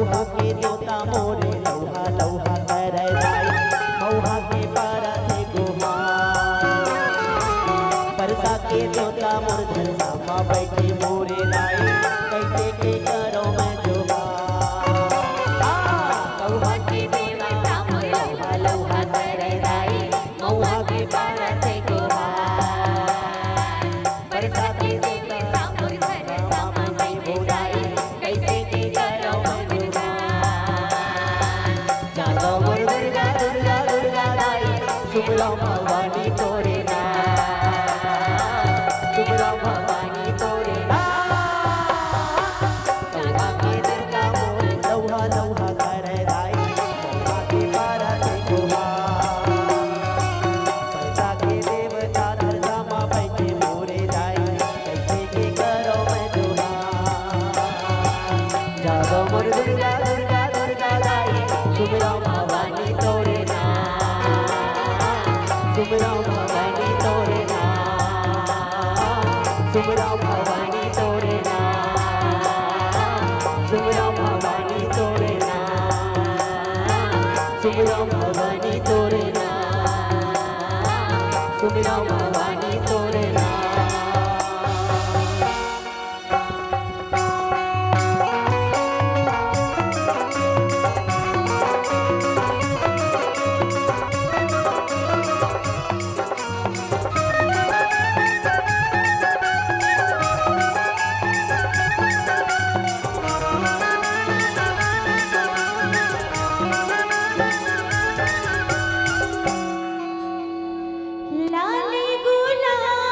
मऊहा के देवता मोरे लौहा लौहा कर राई मऊहा के पारा थे गुहार परसा के देवता मोर धरसा मा बैठे मोरे लाई कैसे के करो मैं जोहार मऊहा के देवता मोर लौहा लौहा कर राई मऊहा के पारा थे गुहार परसा के देवता मोर धरसा मा बैठे लाई कैसे के करो मैं जोहार जागो मोर दुर्गा दुर्गा दुर्गा लाई सुबला भवानी तोरे सुबला भवानी तोरे लौहा के दुर्गा मोर लौहा लौहा कर राई मऊहा के पारा थे गुहार परसा के देवता धरसा मा बैठे मोरे लाई कैसे के करो मैं जोहार जागो मोर दुर्गा दुर्गा दुर्गा लाई सुबला भवानी तोरे सुबला भवानी तोरे सुबला भवानी तोरे सुबला भवानी तोरे सुबला भवानी तोरे सुबला भवानी तोरे लाल गुलाब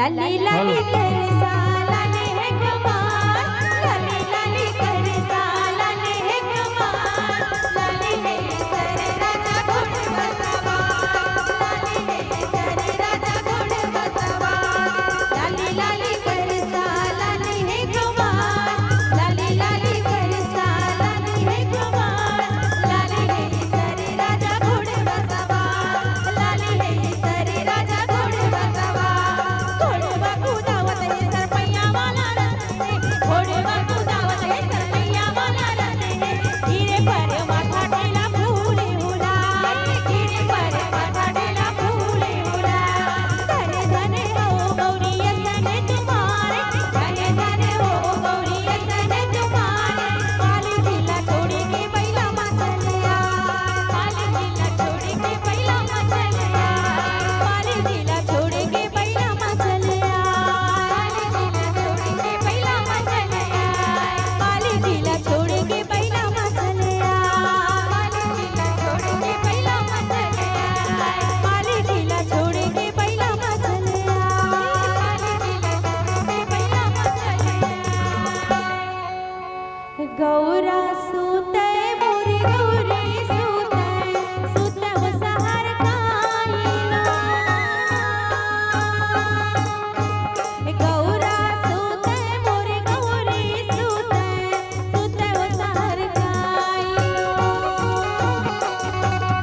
लाली लाली करसा लाली है कमाल लाली लाली करसा लाली है कमाल लाली है सर राजा घोड बसवा लाली है सर राजा घोड बसवा लाली लाली करसा लाली है कमाल लाली लाली करसा लाली है कमाल लाली है सर राजा घोड बसवा लाली है सर राजा घोड बसवा घोडवा कुदावत है सरपैया वाला रंगे घोडवा कुदावत है सरपैया वाला रंगे हीरे पर माथा ढेला फूले हुला हीरे पर माथा ढेला फूले हुला धने धने हो गौरी सने तुम्हारे धने धने हो गौरी सने तुम्हारे काली ढीला छोड़ी के बैला मचलिया काली ढीला छोड़ी के बैला मचलिया काली ढीला छोड़ी के बैला मचलिया काली ढीला छोड़ी के बैला मचलिया काली ढीला छोड़ी के बैला मचलिया काली ढीला छोड़ी के बैला मचलिया काली ढीला छोड़ी के बैला मचलिया गौरा सूते मोरी गौरी सूते सूते वो सहर काईला गौरा सूते मोरी गौरी सूते सूते वो सहर काईला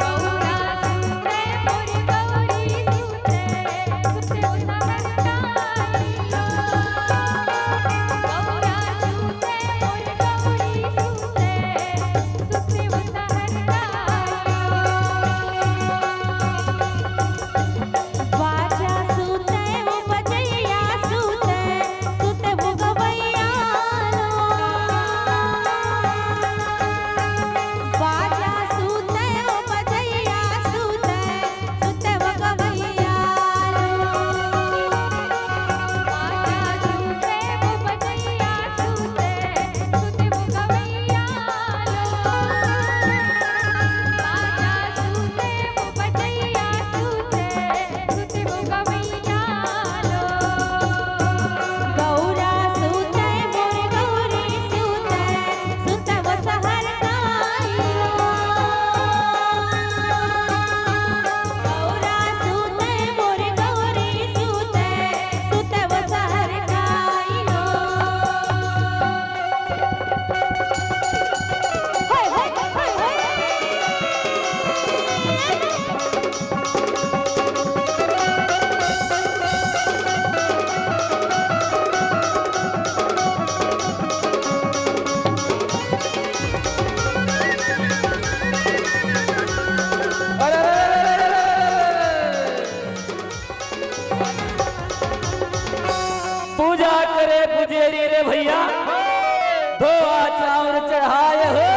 गौरा सूते मोरी गौरी सूते सूते वो सहर काईला गौरा सूते मोरी गौरी सूते सूते वो सहर बाजा सूते वो बजैया सूते सूते वो गवैया बाजा सूते वो बजैया सूते सूते वो गवैया बाजा सूते वो बजैया सूते सूते वो गवैया बाजा सूते वो बजैया सूते सूते वो गवैया गौरा सूते मोरी गौरी सूते सूते वो सहर काईला गौरा सूते मोरी गौरी सूते सूते वो सहर काईला हाय हाय हाय हाय अरे पूजा करे पुजेरी रे भैया धोआ चाउर चढ़ाए हो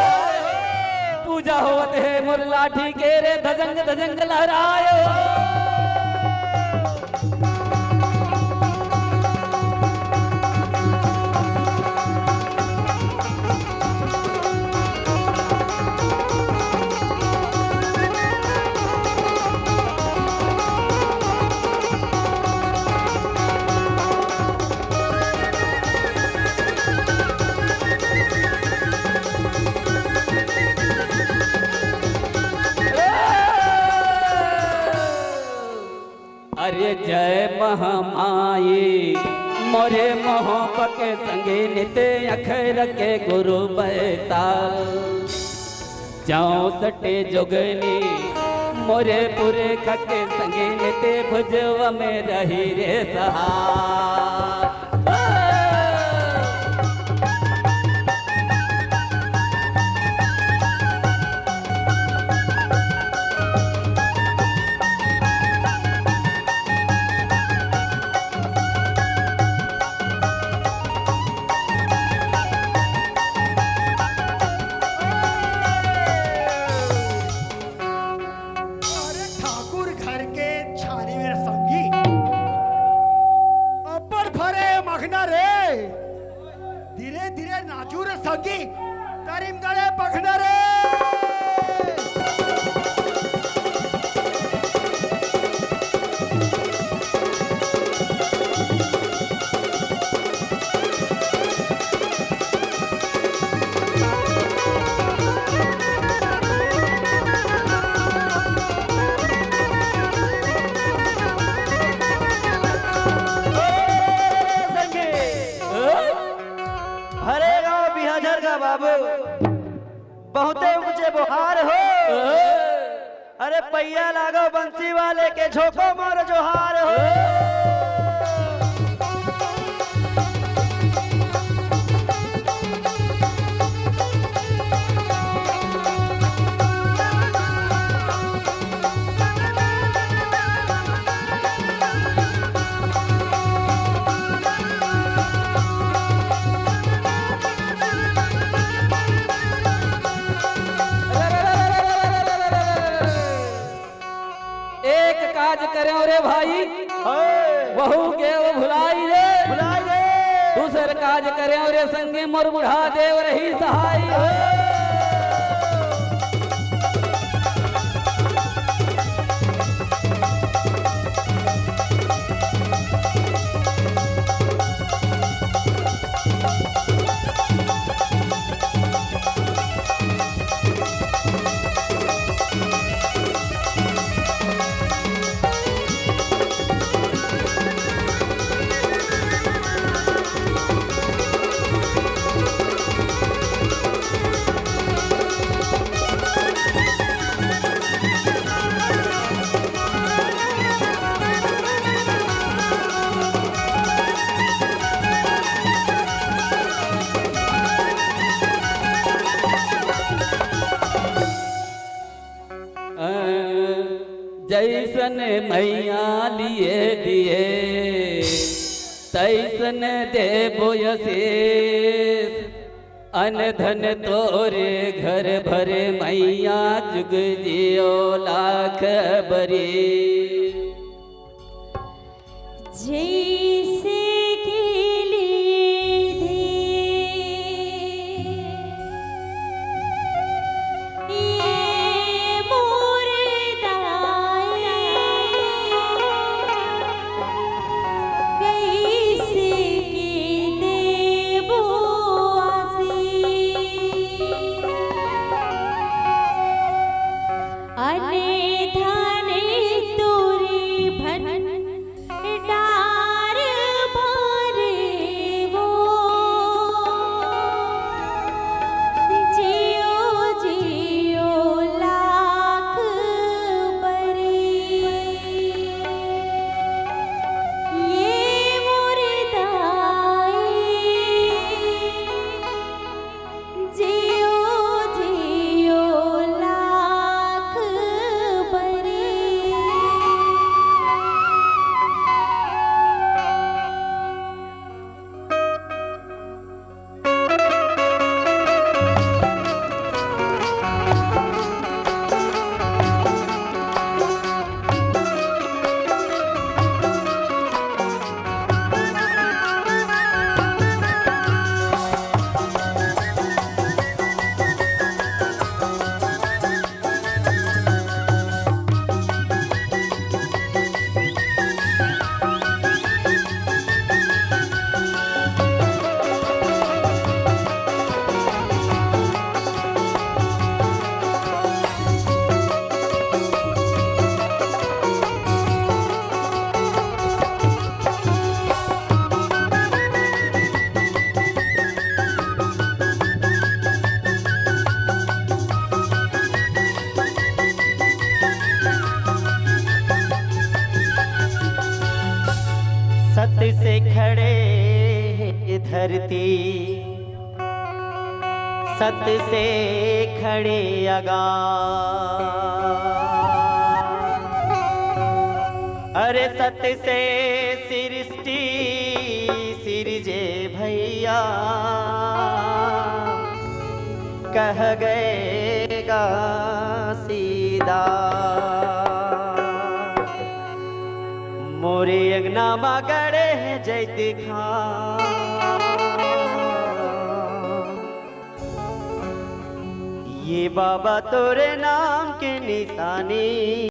पूजा होत है मोर लाठी के रे धजंग धजंग लहराए अरे जय महामाई मोरे मोहब्बत के संगे नित्य अखर के गुरु बैताल चौसटे जोगनी मोरे पूरे खके संगे नित्य भुजव में रही रे सहार अरे ठाकुर घर के छानी में संगी अब्बड़ भरे भैया लागो बंसी वाले के झोंको मोर जोहार हो। एक काज करे रे भाई, बहू के वो भुलाई रे, भुलाई रे। दूसर काज करे रे संगे मोर बुढ़ा देव रही सहाय। जैसन मैया लिए दिए तैसन देबो यशेष, अनधन तोरे घर भरे मैया जुग जियो लाख बरी। जैसे सत से खड़े धरती, सत से खड़े आगाज। अरे सत से सृष्टि सिरजे भैया, कह गएगा सीधा। मोरे अंगना मागड़े है जैत खां, ये बाबा तोरे नाम के निशानी।